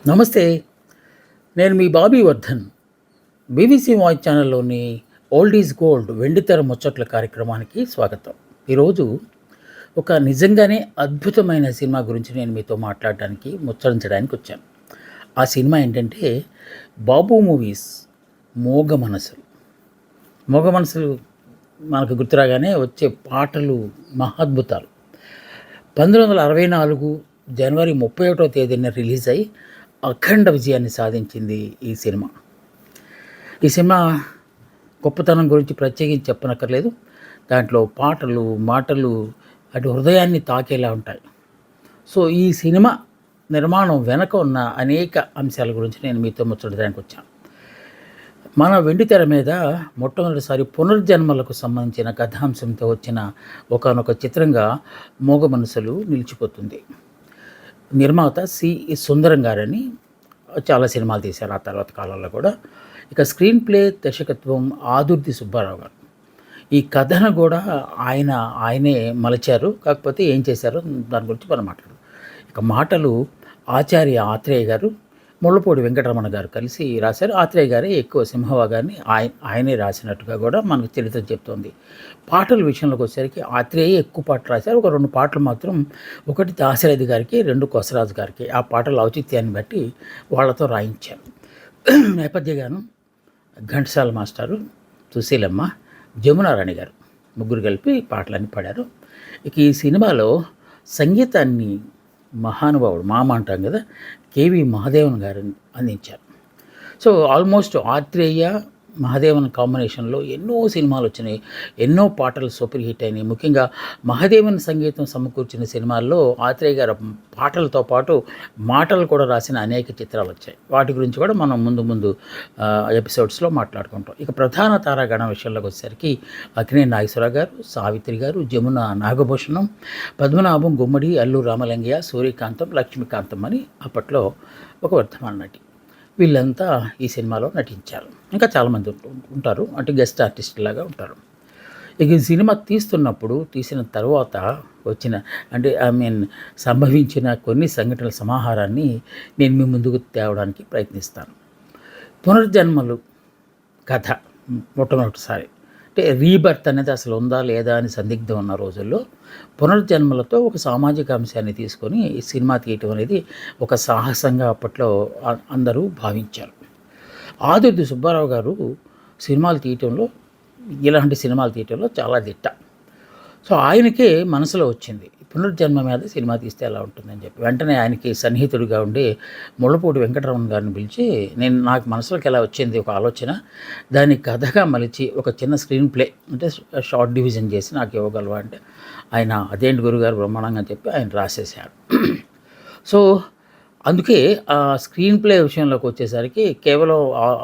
నమస్తే. నేను మీ బాబీ వర్ధన్. బీబీసీ వాయిస్ ఛానల్‌లోని 'ఓల్డ్ ఈజ్ గోల్డ్' వెండితెర ముచ్చట్ల కార్యక్రమానికి స్వాగతం. ఈరోజు ఒక నిజంగానే అద్భుతమైన సినిమా గురించి నేను మీతో మాట్లాడడానికి, ముచ్చరించడానికి వచ్చాను. ఆ సినిమా ఏంటంటే 'బాబు మూవీస్' 'మోగ మనసులు'. 'మోగ మనసులు' మనకు గుర్తు రాగానే వచ్చే పాటలు మహాద్భుతాలు. 1964 జనవరి 31వ తేదీన రిలీజ్ అయ్యి అఖండ విజయాన్ని సాధించింది ఈ సినిమా. ఈ సినిమా గొప్పతనం గురించి ప్రత్యేకించి చెప్పనక్కర్లేదు. దాంట్లో పాటలు, మాటలు అటు హృదయాన్ని తాకేలా ఉంటాయి. సో, ఈ సినిమా నిర్మాణం వెనక ఉన్న అనేక అంశాల గురించి నేను మీతో ముచ్చటడానికి వచ్చాను. మన వెండితెర మీద మొట్టమొదటిసారి పునర్జన్మలకు సంబంధించిన కథాంశంతో వచ్చిన ఒకానొక చిత్రంగా 'మోగ మనసులు' నిలిచిపోతుంది. నిర్మాత సుందరం గారని చాలా సినిమాలు తీశారు ఆ తర్వాత కాలంలో కూడా. ఇక స్క్రీన్ ప్లే, దర్శకత్వం ఆదుర్తి సుబ్బారావు గారు. ఈ కథను కూడా ఆయనే మలిచారు. కాకపోతే ఏం చేశారో దాని గురించి మనం మాట్లాడదాం. ఇక మాటలు ఆచార్య ఆత్రేయ గారు, ముళ్ళపూడి వెంకటరమణ గారు కలిసి రాశారు. ఆత్రేయ గారే ఎక్కువ సింహవాగాన్ని ఆయనే రాసినట్టుగా కూడా మనకు చరిత్ర చెప్తోంది. పాటల విషయంలోకి వచ్చేసరికి ఆత్రేయ ఎక్కువ పాటలు రాశారు. ఒక 2 పాటలు మాత్రం, ఒకటి దాశరథి గారికి, 2 కొసరాజు గారికి. ఆ పాటల ఔచిత్యాన్ని బట్టి వాళ్ళతో రాయించారు. నేపథ్య గానం ఘంటసాల మాస్టారు, సుశీలమ్మ, జమునారాణి గారు ముగ్గురు కలిపి పాటలన్నీ పాడారు. ఇక ఈ సినిమాలో సంగీతాన్ని మహానుభావుడు, మామ అంటాం కదా, కేవి మహాదేవన్ గారు అందించారు. సో, ఆల్మోస్ట్ ఆత్రేయ, మహాదేవన్ కాంబినేషన్లో ఎన్నో సినిమాలు వచ్చినాయి. ఎన్నో పాటలు సూపర్ హిట్ అయినాయి. ముఖ్యంగా మహాదేవన్ సంగీతం సమకూర్చిన సినిమాల్లో ఆత్రేయ గారు పాటలతో పాటు మాటలు కూడా రాసిన అనేక చిత్రాలు వచ్చాయి. వాటి గురించి కూడా మనం ముందు ఎపిసోడ్స్లో మాట్లాడుకుంటాం. ఇక ప్రధాన తారాగణం విషయంలోకి వచ్చేసరికి అక్కినేని నాగేశ్వరరావు గారు, సావిత్రి గారు, జమున నాగభూషణం, పద్మనాభం, గుమ్మడి, అల్లు రామలింగయ్య, సూర్యకాంతం, లక్ష్మీకాంతం అని అప్పట్లో ఒక వర్ధమాన నటి. వీళ్ళంతా ఈ సినిమాలో నటించారు. ఇంకా చాలామంది ఉంటారు, అంటే గెస్ట్ ఆర్టిస్ట్ లాగా ఉంటారు. ఇక ఈ సినిమా తీసిన తర్వాత వచ్చిన సంభవించిన కొన్ని సంఘటనల సమాహారాన్ని నేను మీ ముందుకు తేవడానికి ప్రయత్నిస్తాను. పునర్జన్మలు కథ మొట్టమొదటిసారి, అంటే రీబర్త్ అనేది అసలు ఉందా లేదా అని సందిగ్ధం ఉన్న రోజుల్లో పునర్జన్మలతో ఒక సామాజిక అంశాన్ని తీసుకొని ఈ సినిమా తీయటం అనేది ఒక సాహసంగా అప్పట్లో అందరూ భావించారు. ఆదుర్తి సుబ్బారావు గారు ఇలాంటి సినిమాలు తీయటంలో చాలా దిట్ట. సో, ఆయనకే మనసులో వచ్చింది పునర్జన్మ మీద సినిమా తీస్తే ఎలా ఉంటుందని చెప్పి. వెంటనే ఆయనకి సన్నిహితుడిగా ఉండి ముళ్ళపూడి వెంకటరమణ గారిని పిలిచి, నాకు మనసులోకి ఎలా వచ్చింది ఒక ఆలోచన, దాన్ని కథగా మలిచి ఒక చిన్న స్క్రీన్ ప్లే, అంటే షార్ట్ డివిజన్ చేసి నాకు ఇవ్వగలవా అంటే, ఆయన అదేంటి గురుగారు బ్రహ్మాండంగా చెప్పి ఆయన రాసేశారు. సో, అందుకే ఆ స్క్రీన్ ప్లే విషయంలోకి వచ్చేసరికి కేవలం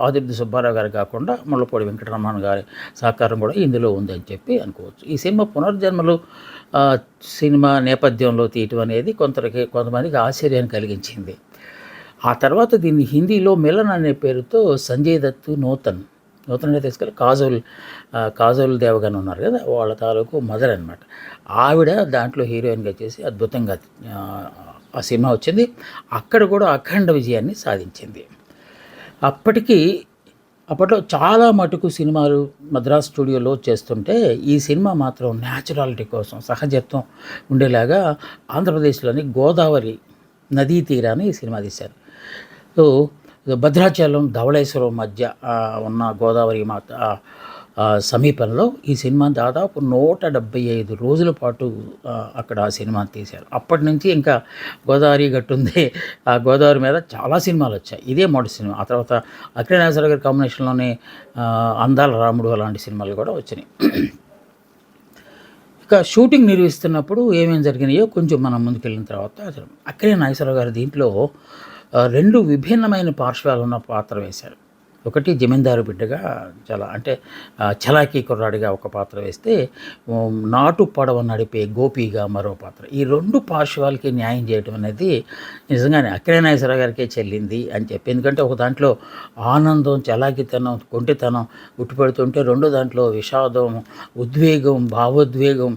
ఆదుర్తి సుబ్బారావు గారు కాకుండా ముళ్ళపూడి వెంకటరమణ గారి సహకారం కూడా ఇందులో ఉందని చెప్పి అనుకోవచ్చు. ఈ సినిమా పునర్జన్మలు సినిమా నేపథ్యంలో తీయటం అనేది కొంతమందికి ఆశ్చర్యాన్ని కలిగించింది. ఆ తర్వాత దీన్ని హిందీలో మిలన్ అనే పేరుతో సంజయ్ దత్, నూతన్ అంటే తీసుకెళ్ళి కాజోల్ దేవగన్ ఉన్నారు కదా, వాళ్ళ తాలూకు మదర్ అనమాట. ఆవిడ దాంట్లో హీరోయిన్గా చేసి అద్భుతంగా ఆ సినిమా వచ్చింది. అక్కడ కూడా అఖండ విజయాన్ని సాధించింది. అప్పట్లో చాలా మటుకు సినిమాలు మద్రాస్ స్టూడియోలో చేస్తుంటే ఈ సినిమా మాత్రం న్యాచురాలిటీ కోసం, సహజత్వం ఉండేలాగా ఆంధ్రప్రదేశ్లోని గోదావరి నదీ తీరాన్ని ఈ సినిమా తీశారు. సో, భద్రాచలం, ధవళేశ్వరం మధ్య ఉన్న గోదావరి మాత సమీపంలో ఈ సినిమా దాదాపు 175 రోజుల పాటు అక్కడ ఆ సినిమా తీశారు. అప్పటి నుంచి ఇంకా గోదావరి గట్టు ఉంది, ఆ గోదావరి మీద చాలా సినిమాలు వచ్చాయి. ఇదే మొదటి సినిమా. ఆ తర్వాత అక్కినేని నాగేశ్వరరావు గారి కాంబినేషన్లోనే అందాల రాముడు అలాంటి సినిమాలు కూడా వచ్చినాయి. ఇక షూటింగ్ నిర్వహిస్తున్నప్పుడు ఏమేమి జరిగినాయో కొంచెం మనం ముందుకెళ్ళిన తర్వాత అక్కినేని నాగేశ్వరరావు గారు దీంట్లో 2 విభిన్నమైన పార్శ్వాలు ఉన్న పాత్ర వేశారు. ఒకటి జమీందారు బిడ్డగా చాలా అంటే చలాకీ కుర్రాడిగా ఒక పాత్ర వేస్తే, నాటు పడవ నడిపే గోపిగా మరో పాత్ర. ఈ 2 పార్శ్వాలకి న్యాయం చేయడం అనేది నిజంగానే అక్కినేని నాగేశ్వరరావు గారికే చెల్లింది అని చెప్పి. ఎందుకంటే ఒక దాంట్లో ఆనందం, చలాకీతనం, కొంటెతనం ఉట్టిపడుతుంటే, రెండో దాంట్లో విషాదం, ఉద్వేగం, భావోద్వేగం,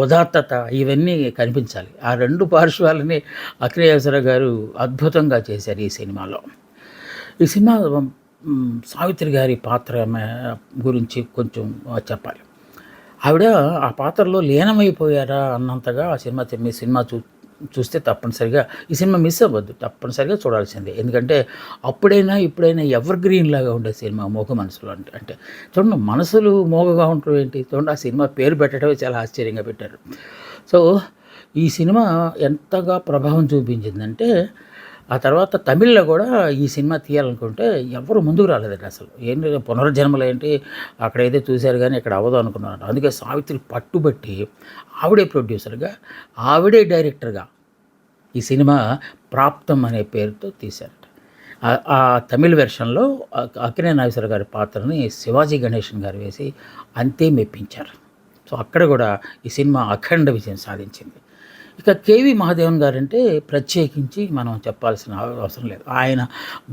ఉదాత్తత ఇవన్నీ కనిపించాలి. ఆ 2 పార్శ్వాలని అక్కినేని నాగేశ్వరరావు గారు అద్భుతంగా చేశారు ఈ సినిమాలో. ఈ సినిమా సావిత్రి గారి పాత్ర గురించి కొంచెం చెప్పాలి. ఆవిడ ఆ పాత్రలో లీనమైపోయారా అన్నంతగా ఆ సినిమా చూస్తే తప్పనిసరిగా ఈ సినిమా మిస్ అవ్వద్దు, తప్పనిసరిగా చూడాల్సిందే. ఎందుకంటే అప్పుడైనా ఇప్పుడైనా ఎవర్ గ్రీన్ లాగా ఉండే సినిమా మోగ మనసులు అంటే చూడండి, మనసులు మోగగా ఉండటం ఏంటి చూడండి, ఆ సినిమా పేరు పెట్టడమే చాలా ఆశ్చర్యంగా పెట్టారు. సో ఈ సినిమా ఎంతగా ప్రభావం చూపించిందంటే, ఆ తర్వాత తమిళ్లో కూడా ఈ సినిమా తీయాలనుకుంటే ఎవరు ముందుకు రాలేదండి అసలు. ఏంటి పునర్జన్మలు ఏంటి, అక్కడైతే చూశారు కానీ ఇక్కడ అవ్వదు అనుకున్నారు. అందుకే సావిత్రి పట్టుబట్టి ఆవిడే ప్రొడ్యూసర్గా, ఆవిడే డైరెక్టర్గా ఈ సినిమా ప్రాప్తం అనే పేరుతో తీశారట. ఆ తమిళ్ వెర్షన్లో అక్కినేని నాగేశ్వరరావు గారి పాత్రని శివాజీ గణేశన్ గారు వేసి అంతే మెప్పించారు. సో అక్కడ కూడా ఈ సినిమా అఖండ విజయం సాధించింది. ఇక కేవి మహాదేవన్ గారంటే ప్రత్యేకించి మనం చెప్పాల్సిన అవసరం లేదు. ఆయన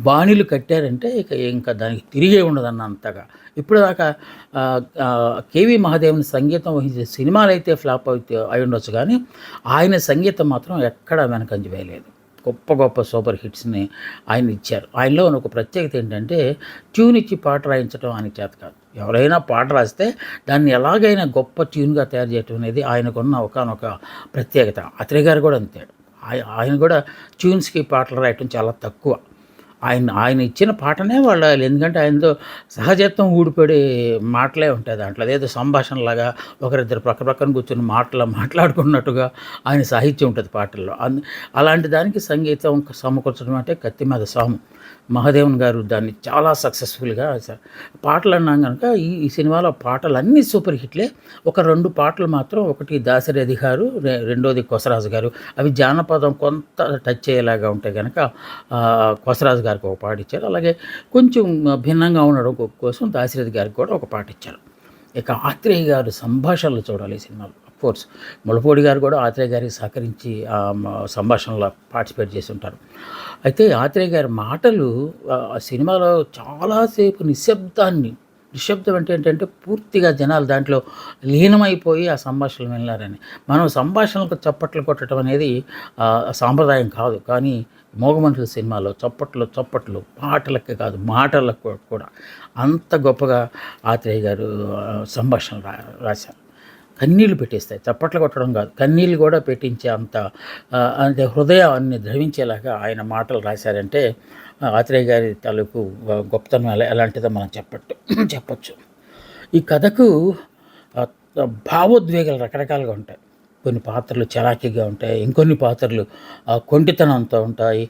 బాణీలు కట్టారంటే ఇంకా దానికి తిరిగే ఉండదన్నంతగా. ఇప్పుడు దాకా కేవి మహాదేవన్ సంగీతం వహించే సినిమాలు అయితే ఫ్లాప్ అయి ఉండొచ్చు, కానీ ఆయన సంగీతం మాత్రం ఎక్కడా వెనకంజ వేయలేదు. గొప్ప గొప్ప సూపర్ హిట్స్ని ఆయన ఇచ్చారు. ఆయనలో ఒక ప్రత్యేకత ఏంటంటే, ట్యూన్ ఇచ్చి పాట రాయించడం ఆయనకి చేత కాదు. ఎవరైనా పాట రాస్తే దాన్ని ఎలాగైనా గొప్ప ట్యూన్గా తయారు చేయటం అనేది ఆయనకున్న ఒకానొక ప్రత్యేకత. అత్రేయ గారు కూడా అంతే. ఆయన కూడా ట్యూన్స్కి పాటలు రాయటం చాలా తక్కువ. ఆయన ఇచ్చిన పాటనే వాళ్ళు, ఎందుకంటే ఆయనతో సహజత్వం ఊడిపడే మాటలే ఉంటాయి దాంట్లో. అదేదో సంభాషణలాగా ఒకరిద్దరు ప్రక్కన కూర్చొని మాట్లాడుకున్నట్టుగా ఆయన సాహిత్యం ఉంటుంది పాటల్లో. అలాంటి దానికి సంగీతం సమకూర్చడం అంటే కత్తి మీద సాము. మహాదేవన్ గారు దాన్ని చాలా సక్సెస్ఫుల్గా పాటలు అన్నాం కనుక ఈ సినిమాలో పాటలన్నీ సూపర్ హిట్లే. ఒక 2 పాటలు మాత్రం, ఒకటి దాశరథి గారు, రెండోది కొసరాజు గారు. అవి జానపదం కొంత టచ్ అయ్యేలాగా ఉంటాయి కనుక కొసరాజు గారికి ఒక పాట ఇచ్చారు. అలాగే కొంచెం భిన్నంగా ఉండడం కోసం దాశరథి గారికి కూడా ఒక పాట ఇచ్చారు. ఇక ఆత్రేయ గారు సంభాషణలు చూడాలి ఈ సినిమాలో. కోర్స్ ముళ్ళపూడి గారు కూడా ఆత్రేయ గారికి సహకరించి సంభాషణలో పార్టిసిపేట్ చేసి ఉంటారు. అయితే ఆత్రేయ గారి మాటలు ఆ సినిమాలో చాలాసేపు నిశ్శబ్దం అంటే ఏంటంటే పూర్తిగా జనాలు దాంట్లో లీనమైపోయి ఆ సంభాషణలు విన్నారని. మనం సంభాషణలకు చప్పట్లు కొట్టడం అనేది సాంప్రదాయం కాదు, కానీ మోగమనుషుల సినిమాలో చప్పట్లు పాటలకే కాదు మాటలకు కూడా అంత గొప్పగా ఆత్రేయ గారు సంభాషణలు రాశారు. కన్నీళ్లు పెట్టేస్తాయి, చప్పట్లు కొట్టడం కాదు, కన్నీళ్ళు కూడా పెట్టించే అంత అంటే హృదయాన్ని ద్రవించేలాగా ఆయన మాటలు రాశారంటే ఆత్రేయ గారి తాలూకు గొప్పతనం ఎలాంటిదో మనం చెప్పచ్చు. ఈ కథకు భావోద్వేగాలు రకరకాలుగా ఉంటాయి. కొన్ని పాత్రలు చలాకీగా ఉంటాయి, ఇంకొన్ని పాత్రలు కొంటితనంతో ఉంటాయి,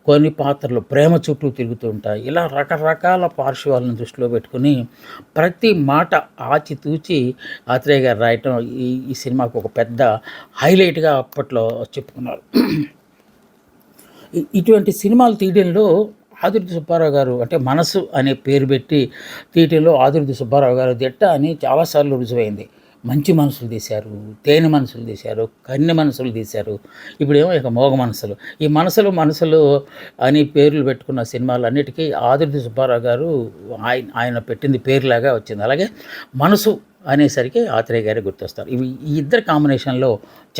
కొన్ని పాత్రలు ప్రేమ చుట్టూ తిరుగుతూ ఉంటాయి. ఇలా రకరకాల పార్శ్వాలను దృష్టిలో పెట్టుకుని ప్రతి మాట ఆచితూచి ఆత్రేయ గారు రాయటం ఈ సినిమాకు ఒక పెద్ద హైలైట్గా అప్పట్లో చెప్పుకున్నారు. ఇటువంటి సినిమాలు తీయడంలో ఆదుర్తి సుబ్బారావు గారు, అంటే మనసు అనే పేరు పెట్టి తీయటంలో ఆదుర్తి సుబ్బారావు గారు దిట్ట అని చాలాసార్లు రుజువైంది. మంచి మనసులు తీశారు, తేనె మనసులు తీశారు, కన్నె మనసులు తీశారు, ఇప్పుడేమో ఇక మోగ మనసులు. ఈ మనసులు అని పేర్లు పెట్టుకున్న సినిమాలన్నిటికీ ఆదుర్తి సుబ్బారావు గారు ఆయన పెట్టింది పేరులాగా వచ్చింది. అలాగే మనసు అనేసరికి ఆత్రేయ గారే గుర్తొస్తారు. ఈ ఇద్దరు కాంబినేషన్లో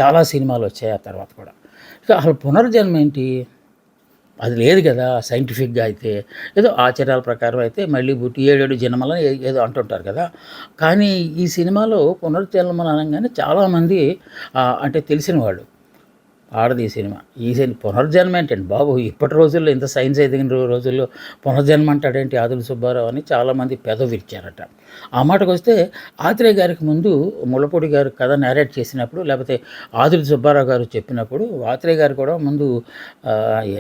చాలా సినిమాలు వచ్చాయి ఆ తర్వాత కూడా. ఇక అసలు పునర్జన్మ ఏంటి, అది లేదు కదా. సైంటిఫిక్గా అయితే ఏదో ఆచారాల ప్రకారం అయితే మళ్ళీ పుట్టి 7 జన్మలని ఏదో అంటుంటారు కదా. కానీ ఈ సినిమాలో పునర్జన్మలు అనగానే చాలామంది అంటే తెలిసిన వాళ్ళు ఆడది ఈ సినిమా. పునర్జన్మ ఏంటండి బాబు, ఇప్పటి రోజుల్లో ఇంత సైన్స్ ఎదిగిన రోజుల్లో పునర్జన్మ అంటాడేంటి ఆదుర్తి సుబ్బారావు అని చాలామంది విరిచారట. ఆ మాటకు వస్తే ఆత్రేయ గారికి ముందు ముళ్ళపూడి గారు కథ నేరేట్ చేసినప్పుడు, లేకపోతే ఆదుర్తి సుబ్బారావు గారు చెప్పినప్పుడు ఆత్రేయ గారు కూడా ముందు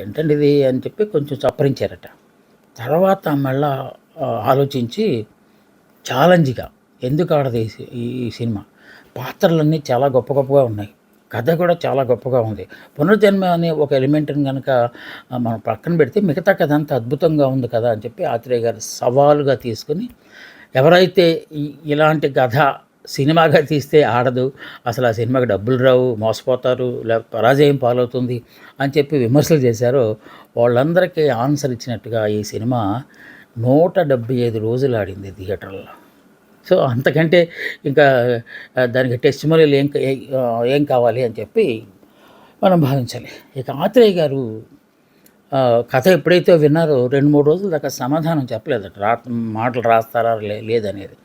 ఏంటండి ఇది అని చెప్పి కొంచెం చప్పరించారట. తర్వాత మళ్ళా ఆలోచించి ఛాలెంజ్గా ఎందుకు ఆడది ఈ సినిమా, పాత్రలన్నీ చాలా గొప్పగా ఉన్నాయి, కథ కూడా చాలా గొప్పగా ఉంది. పునర్జన్మ అనే ఒక ఎలిమెంట్‌ని గనక మనం పక్కన పెడితే మిగతా కథ అంతా అద్భుతంగా ఉంది కదా అని చెప్పి ఆత్రేయ గారు సవాలుగా తీసుకొని, ఎవరైతే ఇలాంటి కథ సినిమాగా తీస్తే ఆడదు, అసలు ఆ సినిమాకి డబ్బులు రావు, మోసపోతారు, లేకపోతే పరాజయం పాలవుతుంది అని చెప్పి విమర్శలు చేశారో వాళ్ళందరికీ ఆన్సర్ ఇచ్చినట్టుగా ఈ సినిమా 175 రోజులు ఆడింది థియేటర్‌లో. సో, అంతకంటే ఇంకా దానికి టెస్టిమోనియల్ ఏం కావాలి అని చెప్పి మనం భావించాలి. ఇక ఆత్రేయ గారు కథ ఎప్పుడైతే విన్నారో 2, 3 రోజుల దాకా సమాధానం చెప్పలేదట. మాటలు రాస్తారా లేదనేది.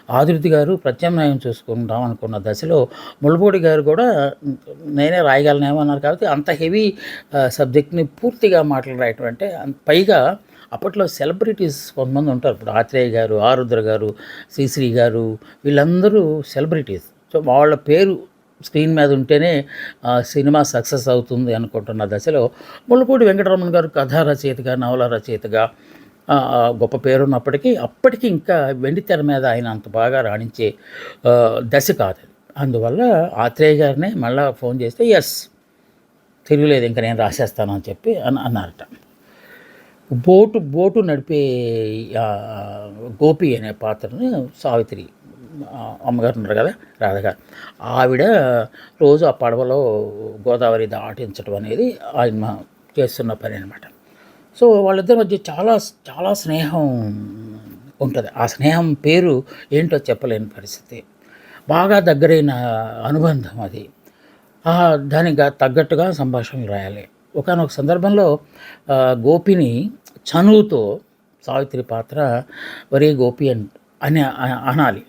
ఆదుర్తి గారు ప్రత్యామ్నాయం చూసుకుందాం అనుకున్న దశలో ముళ్ళపూడి గారు కూడా నేనే రాయగలనేమో అన్నారు. కాబట్టి అంత హెవీ సబ్జెక్ట్‌ని పూర్తిగా మాటలు రాయటం అంటే పైగా అప్పట్లో సెలబ్రిటీస్ కొంతమంది ఉంటారు. ఇప్పుడు ఆత్రేయ గారు, ఆరుద్ర గారు, శ్రీశ్రీ గారు వీళ్ళందరూ సెలబ్రిటీస్. సో, వాళ్ళ పేరు స్క్రీన్ మీద ఉంటేనే సినిమా సక్సెస్ అవుతుంది అనుకుంటున్న దశలో ముళ్ళపూడి వెంకటరమణ గారు కథా రచయితగా, నవల రచయితగా గొప్ప పేరున్నప్పటికీ అప్పటికి ఇంకా వెండితెర మీద ఆయన అంత బాగా రాణించే దశ కాదు. అందువల్ల ఆత్రేయ గారినే మళ్ళా ఫోన్ చేస్తే తిరుగులేదు, ఇంక నేను రాసేస్తాను అని చెప్పి అన్నారట. బోటు నడిపే గోపి అనే పాత్రని సావిత్రి అమ్మగారు ఉన్నారు కదా, రాధగారు, ఆవిడ రోజు ఆ పడవలో గోదావరి దాటించడం అనేది ఆయన చేస్తున్న పని అనమాట. సో, వాళ్ళిద్దరి మధ్య చాలా చాలా స్నేహం ఉంటుంది. ఆ స్నేహం పేరు ఏంటో చెప్పలేని పరిస్థితి. బాగా దగ్గరైన అనుబంధం అది. దానికి తగ్గట్టుగా సంభాషణలు రాయాలి. ఒకానొక సందర్భంలో గోపిని చనువుతో సావిత్రి పాత్ర ఒరే గోపి అని అనాలి.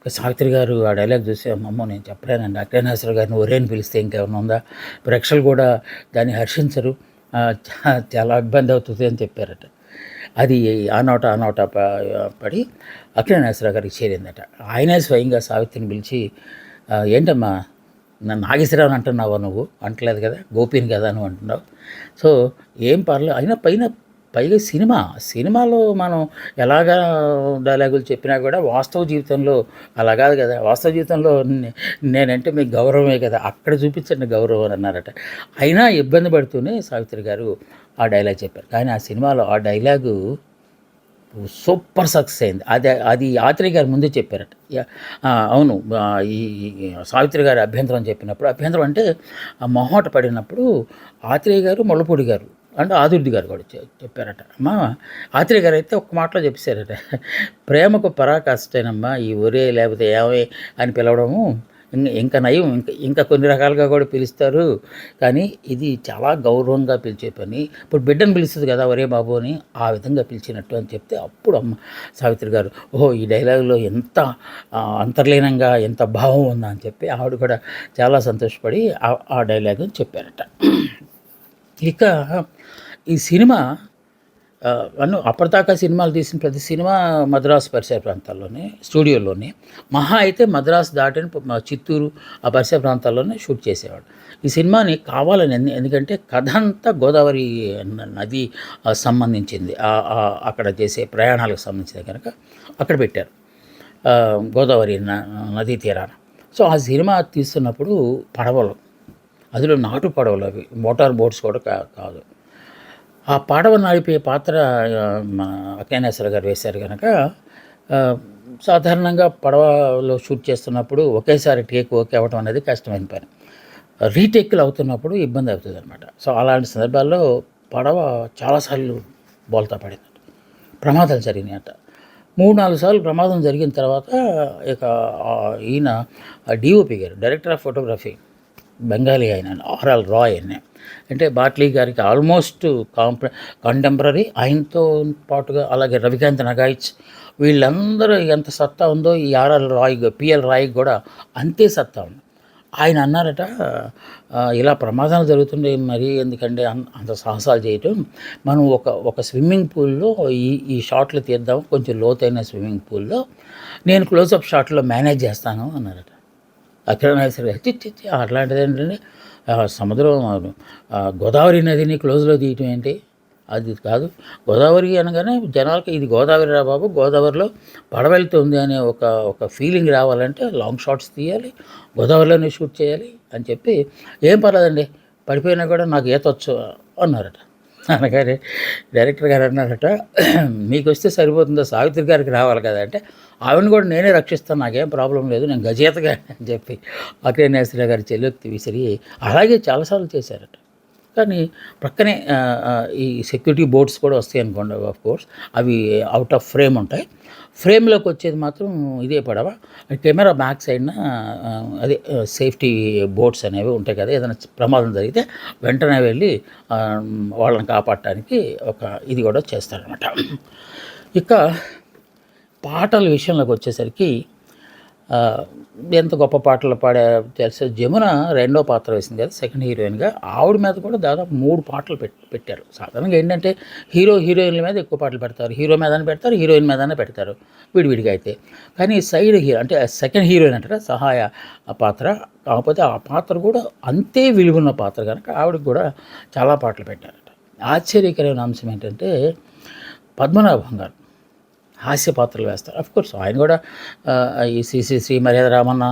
సావిత్రి గారు ఆ డైలాగ్ చూసి అమ్మమ్మో నేను చెప్పలేనండి, అక్కినేశ్వర గారిని ఒరే అని పిలిస్తే ఇంకేమైనా ఉందా, ప్రేక్షకులు కూడా దాన్ని హర్షించరు, చాలా ఇబ్బంది అవుతుంది అని చెప్పారట. అది ఆ నోట పడి అక్కినేశ్వర గారికి చేరిందట. ఆయనే స్వయంగా సావిత్రిని పిలిచి ఏంటమ్మా నన్ను నాగేశ్వరరావు అంటున్నావా, నువ్వు అంటలేదు కదా, గోపిని కదా నువ్వు అంటున్నావు, సో ఏం పర్లేదు, అయినా పైగా సినిమాలో మనం ఎలాగా డైలాగులు చెప్పినా కూడా వాస్తవ జీవితంలో అలా కాదు కదా, వాస్తవ జీవితంలో నేనంటే మీకు గౌరవమే కదా, అక్కడ చూపించండి గౌరవం అని అన్నారట. అయినా ఇబ్బంది పడుతూనే సావిత్రి గారు ఆ డైలాగ్ చెప్పారు. కానీ ఆ సినిమాలో ఆ డైలాగు సూపర్ సక్సెస్ అయింది. అది ఆత్రేయ గారు ముందే చెప్పారట. అవును, ఈ సావిత్రి గారి అభ్యంతరం అంటే మొహమాట పడినప్పుడు ఆత్రేయ గారు, ముళ్ళపూడి గారు అంటే ఆదుర్తి గారు కూడా చెప్పారట. అమ్మా ఆత్రేయ గారు అయితే ఒక్క మాటలో చెప్పేశారట, ప్రేమకు పరాకాష్ఠేనమ్మా ఈ ఒరే లేకపోతే ఏమే అని పిలవడము, ఇంకా నయం, ఇంకా కొన్ని రకాలుగా కూడా పిలుస్తారు, కానీ ఇది చాలా గౌరవంగా పిలిచే పని. ఇప్పుడు బిడ్డను పిలుస్తుంది కదా ఒరే బాబు అని, ఆ విధంగా పిలిచినట్టు అని చెప్తే అప్పుడు అమ్మ సావిత్రి గారు ఓహో ఈ డైలాగులో ఎంత అంతర్లీనంగా ఎంత భావం ఉందా అని చెప్పి ఆవిడ కూడా చాలా సంతోషపడి ఆ డైలాగ్ చెప్పారట. ఇక ఈ సినిమా అప్పటిదాకా సినిమాలు తీసిన ప్రతి సినిమా మద్రాసు పరిసర ప్రాంతాల్లోనే స్టూడియోలోనే, మహా అయితే మద్రాసు దాటిన చిత్తూరు ఆ పరిసర ప్రాంతాల్లోనే షూట్ చేసేవాడు. ఈ సినిమాని కావాలని ఎందుకంటే కథ అంతా గోదావరి నది సంబంధించింది, అక్కడ చేసే ప్రయాణాలకు సంబంధించింది కనుక అక్కడ పెట్టారు గోదావరి నదీ తీరాన. సో ఆ సినిమా తీస్తున్నప్పుడు పడవలు, అందులో నాటు పడవలు, అవి మోటార్ బోట్స్ కూడా కాదు, ఆ పడవ నడిపే పాత్ర అక్కినేశ్వర గారు వేశారు కనుక సాధారణంగా పడవలో షూట్ చేస్తున్నప్పుడు ఒకేసారి టేక్ ఓకే అవ్వడం అనేది కష్టమైన పని, రీటేక్లు అవుతున్నప్పుడు ఇబ్బంది అవుతుంది అనమాట. సో అలాంటి సందర్భాల్లో పడవ చాలాసార్లు బోల్తా పడింది, ప్రమాదాలు జరిగినాయట. 3-4 సార్లు ప్రమాదం జరిగిన తర్వాత ఇక ఈయన డిఓపి గారు, డైరెక్టర్ ఆఫ్ ఫోటోగ్రఫీ, బెంగాలీ ఆయన ఆర్ఎల్ రాయ్ అంటే బాట్లీ గారికి ఆల్మోస్ట్ కంటెంపరీ, ఆయనతో పాటుగా అలాగే రవికాంత్ నగాయిచ్ వీళ్ళందరూ ఎంత సత్తా ఉందో ఈ ఆర్ఎల్ రాయ్, పిఎల్ రాయ్ కూడా అంతే సత్తా ఉంది. ఆయన అన్నారట, ఇలా ప్రమాదాలు జరుగుతుండే మరి ఎందుకంటే అంత సాహసాలు చేయటం, మనం ఒక స్విమ్మింగ్ పూల్లో ఈ షాట్లు తీద్దాం, కొంచెం లోతైన స్విమ్మింగ్ పూల్లో, నేను క్లోజప్ షాట్లో మేనేజ్ చేస్తాను అన్నారట. అక్కినేశ్వర అట్లాంటిది ఏంటంటే సముద్రం గోదావరి నదిని క్లోజ్లో తీయటం ఏంటి, అది కాదు. గోదావరి అనగానే జనాలకి ఇది గోదావరి రా బాబు, గోదావరిలో పడవెళ్తుంది అనే ఒక ఒక ఫీలింగ్ రావాలంటే లాంగ్ షాట్స్ తీయాలి, గోదావరిలోనే షూట్ చేయాలి అని చెప్పి, ఏం పర్లేదండి పడిపోయినా కూడా నాకు ఈతొచ్చు అన్నారట. అనగానే డైరెక్టర్ గారు అన్నారట, మీకు వస్తే సరిపోతుందో సావిత్రి గారికి రావాలి కదా అంటే, ఆవిడని కూడా నేనే రక్షిస్తాను, నాకేం ప్రాబ్లం లేదు, నేను గజేతగా అని చెప్పి అక్కినేని గారి చెల్లెత్తి విసిరి అలాగే చాలాసార్లు చేశారట. కానీ ప్రక్కనే ఈ సెక్యూరిటీ బోర్డ్స్ కూడా వస్తాయి అనుకోండి, ఆఫ్ కోర్స్ అవి అవుట్ ఆఫ్ ఫ్రేమ్ ఉంటాయి. ఫ్రేమ్లోకి వచ్చేది మాత్రం ఇదే పడవ. కెమెరా బ్యాక్ సైడ్న అదే సేఫ్టీ బోర్డ్స్ అనేవి ఉంటాయి కదా, ఏదైనా ప్రమాదం జరిగితే వెంటనే వెళ్ళి వాళ్ళని కాపాడటానికి ఒక ఇది కూడా చేస్తారనమాట. ఇక పాటల విషయంలోకి వచ్చేసరికి ఎంత గొప్ప పాటలు తెలుసు. జమున రెండో పాత్ర వేసింది కదా సెకండ్ హీరోయిన్గా, ఆవిడ మీద కూడా దాదాపు 3 పాటలు పెట్టారు. సాధారణంగా ఏంటంటే హీరోయిన్ల మీద ఎక్కువ పాటలు పెడతారు, హీరో మీదనే పెడతారు, హీరోయిన్ మీదనే పెడతారు విడివిడిగా అయితే. కానీ సైడ్ హీరో అంటే సెకండ్ హీరోయిన్ అంటారా సహాయ పాత్ర, కాకపోతే ఆ పాత్ర కూడా అంతే విలువన్న పాత్ర కనుక ఆవిడకి కూడా చాలా పాటలు పెట్టారట. ఆశ్చర్యకరమైన అంశం ఏంటంటే పద్మనాభం గారు హాస్య పాత్రలు వేస్తారు. అఫ్కోర్స్ ఆయన కూడా ఈ శ్రీ మర్యాద రామన్న,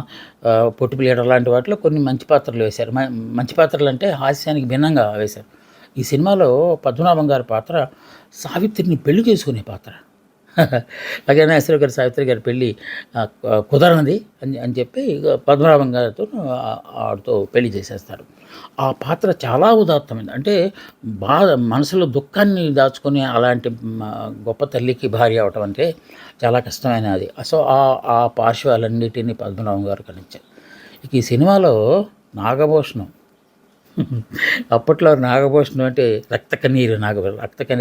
పొట్టి లీడర్ లాంటి వాటిలో కొన్ని మంచి పాత్రలు వేశారు. మంచి పాత్రలు అంటే హాస్యానికి భిన్నంగా వేశారు. ఈ సినిమాలో పద్మనాభం గారి పాత్ర సావిత్రిని పెళ్లి చేసుకునే పాత్ర. అక్కినేని గారు సావిత్రి గారి పెళ్ళి కుదరనది అని చెప్పి పద్మనాభం గారితో ఆవిడతో పెళ్లి చేసేస్తారు. ఆ పాత్ర చాలా ఉదాత్తమైంది. అంటే మనసులో దుఃఖాన్ని దాచుకొని అలాంటి గొప్ప తల్లికి భార్య అవటం అంటే చాలా కష్టమైనది. సో ఆ పార్శ్వాలన్నిటినీ పద్మనాభం గారు కలిగించారు. ఇక ఈ సినిమాలో నాగభూషణం అప్పట్లో నాగభూషణం అంటే రక్త కన్నీరు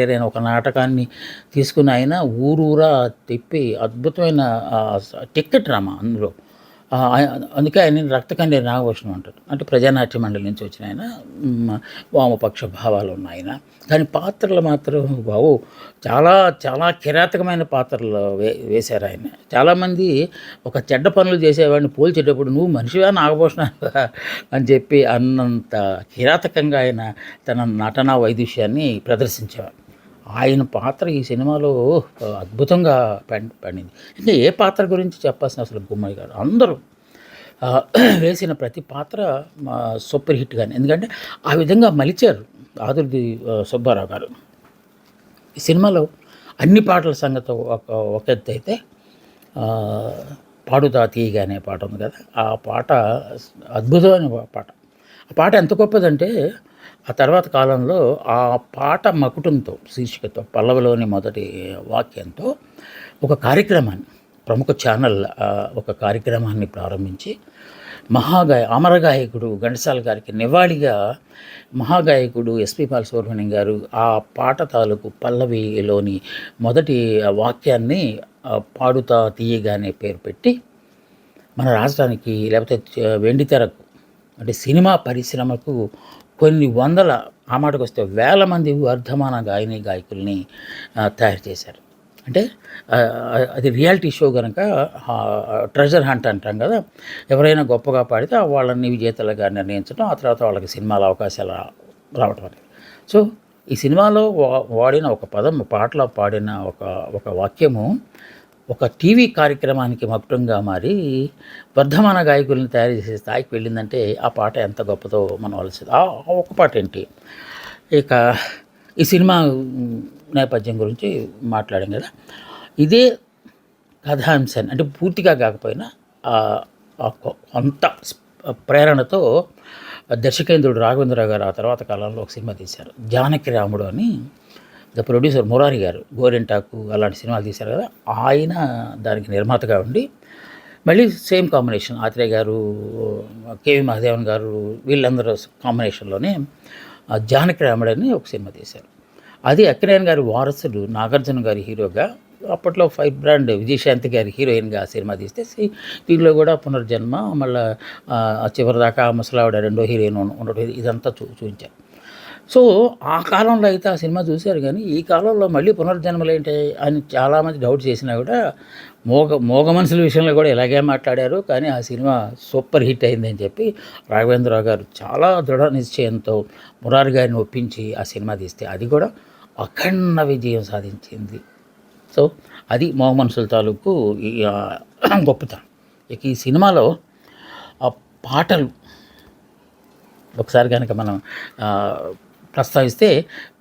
అయిన ఒక నాటకాన్ని తీసుకుని ఆయన ఊరూరా తిప్పి అద్భుతమైన టిక్కెట్ డ్రామా అందులో. అందుకే ఆయన రక్త కన్నీరు నాగభూషణం అంటారు. అంటే ప్రజానాట్య మండలి నుంచి వచ్చిన ఆయన, వామపక్ష భావాలు ఉన్న ఆయన. కానీ పాత్రలు మాత్రం బావు చాలా చాలా కిరాతకమైన పాత్రలు వేశారు ఆయన. చాలామంది ఒక చెడ్డ పనులు చేసేవాడిని పోల్చేటప్పుడు నువ్వు మనిషివా నాగభూషణ అని చెప్పి అన్నంత కిరాతకంగా ఆయన తన నటనా వైదుష్యాన్ని ప్రదర్శించేవారు. ఆయన పాత్ర ఈ సినిమాలో అద్భుతంగా పండింది. ఇంకా ఏ పాత్ర గురించి చెప్పాల్సిన అసలు గుమ్మయ్య గారు అందరూ వేసిన ప్రతి పాత్ర సూపర్ హిట్ కానీ, ఎందుకంటే ఆ విధంగా మలిచారు ఆదుర్తి సుబ్బారావు గారు. ఈ సినిమాలో అన్ని పాటల సంగతి ఒక ఎత్తు అయితే, పాడుతా తీయగా అనే పాట ఉంది కదా, ఆ పాట అద్భుతమైన పాట. ఆ పాట ఎంత గొప్పదంటే ఆ తర్వాత కాలంలో ఆ పాట మకుటంతో శీర్షికతో పల్లవిలోని మొదటి వాక్యంతో ఒక కార్యక్రమాన్ని, ప్రముఖ ఛానల్ ఒక కార్యక్రమాన్ని ప్రారంభించి అమరగాయకుడు ఘంటసాల గారికి నివాళిగా మహాగాయకుడు ఎస్పి బాలసుబ్రహ్మణ్యం గారు ఆ పాట తాలూకు పల్లవిలోని మొదటి వాక్యాన్ని పాడుతా తీయగానే పేరు పెట్టి మన రాష్ట్రానికి, లేకపోతే వెండితెరకు అంటే సినిమా పరిశ్రమకు కొన్ని వందల, ఆ మాటకు వస్తే వేల మంది వర్ధమాన గాయకుల్ని తయారు చేశారు. అంటే అది రియాలిటీ షో కనుక ట్రెజర్ హంట్ అంటాం కదా, ఎవరైనా గొప్పగా పాడితే వాళ్ళని విజేతలుగా నిర్ణయించడం, ఆ తర్వాత వాళ్ళకి సినిమాల అవకాశాలు రావటం అనేది. సో ఈ సినిమాలో వాడిన ఒక పదం, పాటలో పాడిన ఒక వాక్యము ఒక టీవీ కార్యక్రమానికి మకుటంగా మారి వర్ధమాన గాయకుల్ని తయారు చేసే స్థాయికి వెళ్ళిందంటే ఆ పాట ఎంత గొప్పదో మనం ఆలోచిస్తుంది. ఆ ఒక పాట ఏంటి. ఇక ఈ సినిమా నేపథ్యం గురించి మాట్లాడాం కదా, ఇదే కథాంశాన్ని అంటే పూర్తిగా కాకపోయినా కొంత ప్రేరణతో దర్శకేంద్రుడు రాఘవేంద్రరావు గారు ఆ తర్వాత కాలంలో ఒక సినిమా తీశారు, జానకి రాముడు అని. ద ప్రొడ్యూసర్ మురారి గారు గోరెంటాకు అలాంటి సినిమాలు తీశారు కదా, ఆయన దానికి నిర్మాతగా ఉండి మళ్ళీ సేమ్ కాంబినేషన్ ఆత్రేయ గారు, కేవి మహాదేవన్ గారు వీళ్ళందరూ కాంబినేషన్లోనే జానకి రాముడు అని ఒక సినిమా తీశారు. అది అక్కినేని గారి వారసుడు నాగార్జున గారి హీరోగా, అప్పట్లో ఫైర్ బ్రాండ్ విజయశాంతి గారి హీరోయిన్గా సినిమా తీస్తే దీనిలో కూడా పునర్జన్మ, మళ్ళీ చివరిదాకా ముసలావిడ రెండో హీరోయిన్ ఉండటం ఇదంతా చూపించారు. సో ఆ కాలంలో అయితే ఆ సినిమా చూశారు. కానీ ఈ కాలంలో మళ్ళీ పునర్జన్మలు ఏంటి అని చాలామంది డౌట్ చేసినా కూడా మోగ మనుషుల విషయంలో కూడా ఇలాగే మాట్లాడారు. కానీ ఆ సినిమా సూపర్ హిట్ అయిందని చెప్పి రాఘవేంద్రరావు గారు చాలా దృఢ నిశ్చయంతో మురారి గారిని ఒప్పించి ఆ సినిమా తీస్తే అది కూడా అఖండ విజయం సాధించింది. సో అది మోగ మనసుల తాలూకు గొప్పతనం. ఇక ఈ సినిమాలో ఆ పాటలు ఒకసారి కనుక మనం ప్రస్తావిస్తే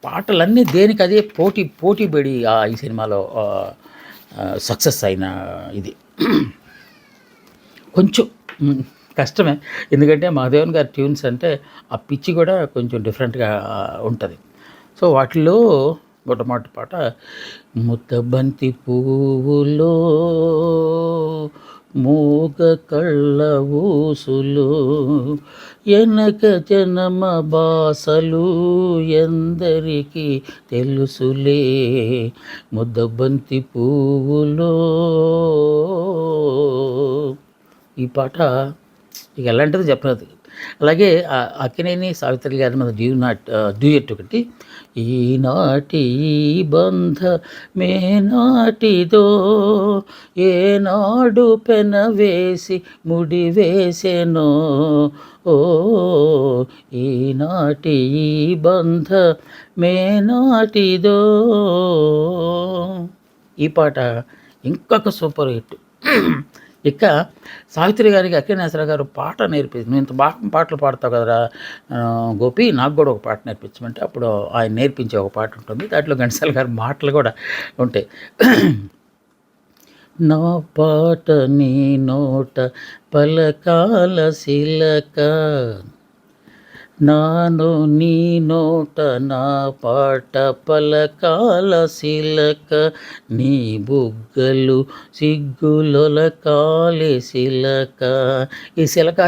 పాటలన్నీ దేనికి అదే పోటీ పడి ఈ సినిమాలో సక్సెస్ అయిన ఇది కొంచెం కష్టమే. ఎందుకంటే మహాదేవన్ గారి ట్యూన్స్ అంటే ఆ పిచ్చి కూడా కొంచెం డిఫరెంట్గా ఉంటుంది. సో వాటిల్లో మొట్టమొదటి పాట ముద్దబంతి పువ్వులో మూగ కళ్ళ ఊసులు ఎనక జనమ బాసలు ఎందరికీ తెలుసులే ముద్దబంతి పువ్వులో. ఈ పాట ఇక ఎలాంటిది చెప్పలేదు. అలాగే అక్కినేని సావిత్రి గారి మీద డ్యూయట్ ఒకటి, ఈనాటి బంధ మేనాటిదో ఏనాడు పెనవేసి ముడివేసెనో ఓ ఈనాటి బంధ మేనాటిదో. ఈ పాట ఇంకొక సూపర్ హిట్. ఇక సావిత్రి గారికి అక్కినేశ్వరరావు గారు పాట నేర్పించి, నువ్వు ఇంత బాగా పాటలు పాడతావు కదరా గోపి, నాకు కూడా ఒక పాట నేర్పించమంటే అప్పుడు ఆయన నేర్పించే ఒక పాట ఉంటుంది. దాంట్లో ఘంటసాల గారి మాటలు కూడా ఉంటాయి. నా పాట నీ నోట పలకాల శిలక, నాను నీ నోట నా పాట పలకాల శిలక, నీ బుగ్గలు సిగ్గులొలకాలి శిలక. ఈ శిలక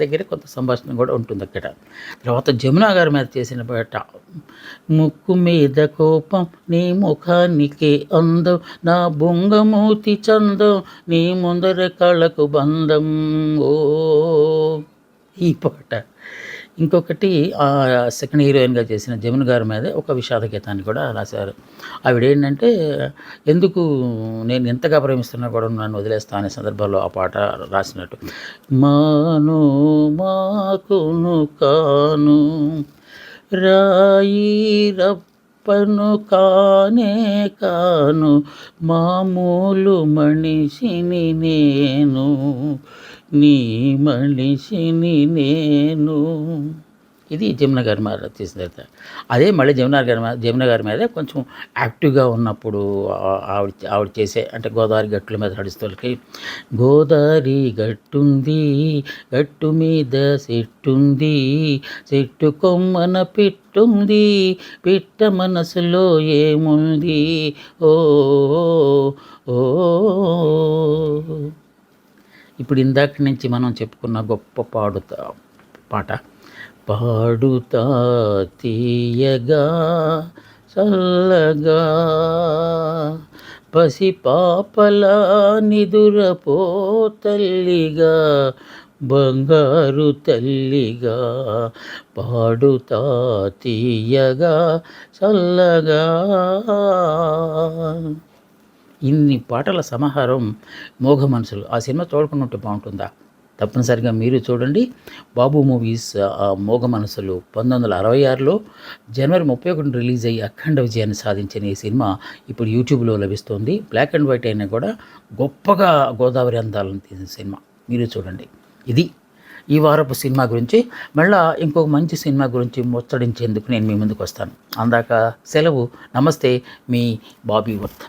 దగ్గర కొంత సంభాషణ కూడా ఉంటుంది అక్కడ. తర్వాత జమున గారి మీద చేసిన పాట, ముక్కు మీద కోపం నీ ముఖానికి అందం, నా బొంగమూతి చందం నీ ముందర కళ్ళకు బంధం ఓ. ఈ పాట. ఇంకొకటి సెకండ్ హీరోయిన్గా చేసిన జమున గారి మీద ఒక విషాద గీతాన్ని కూడా రాశారు. ఆవిడేంటంటే, ఎందుకు నేను ఎంతగా ప్రేమిస్తున్నా కూడా నన్ను వదిలేస్తా అనే సందర్భంలో ఆ పాట రాసినట్టు. మాను మాకును కాను రాయి రప్పను కానే కాను మామూలు మనిషిని నేను నీ మనిషిని నేను. ఇది జమున గారి మీద తీసిన. అదే మళ్ళీ జమున గారి మీద కొంచెం యాక్టివ్గా ఉన్నప్పుడు ఆవిడ చేసే, అంటే గోదావరి గట్టుల మీద నడుస్తోళ్ళకి, గోదావరి గట్టుంది గట్టు మీద చెట్టుంది చెట్టు కొమ్మన పిట్టుంది పిట్ట మనసులో ఏముంది ఓ ఓ. ఇప్పుడు ఇందాక నుంచి మనం చెప్పుకున్న గొప్ప పాట, పాడుతా తీయగా చల్లగా పసిపాపలా నిదురపో తల్లిగా బంగారు తల్లిగా, పాడుతా తీయగా చల్లగా. ఇన్ని పాటల సమాహారం మోగ మనసులు. ఆ సినిమా చూడకుండా ఉంటే బాగుంటుందా? తప్పనిసరిగా మీరు చూడండి. బాబు మూవీస్ మోగ మనసులు 1966లో జనవరి 31 రిలీజ్ అయ్యి అఖండ విజయాన్ని సాధించిన ఈ సినిమా ఇప్పుడు యూట్యూబ్లో లభిస్తుంది. బ్లాక్ అండ్ వైట్ అయినా కూడా గొప్పగా గోదావరి అందాలను తీసిన సినిమా, మీరు చూడండి. ఇది ఈ వారపు సినిమా గురించి. మళ్ళీ ఇంకొక మంచి సినిమా గురించి ముచ్చడించేందుకు నేను మీ ముందుకు వస్తాను. అందాక సెలవు. నమస్తే, మీ బాబీ వర్త్.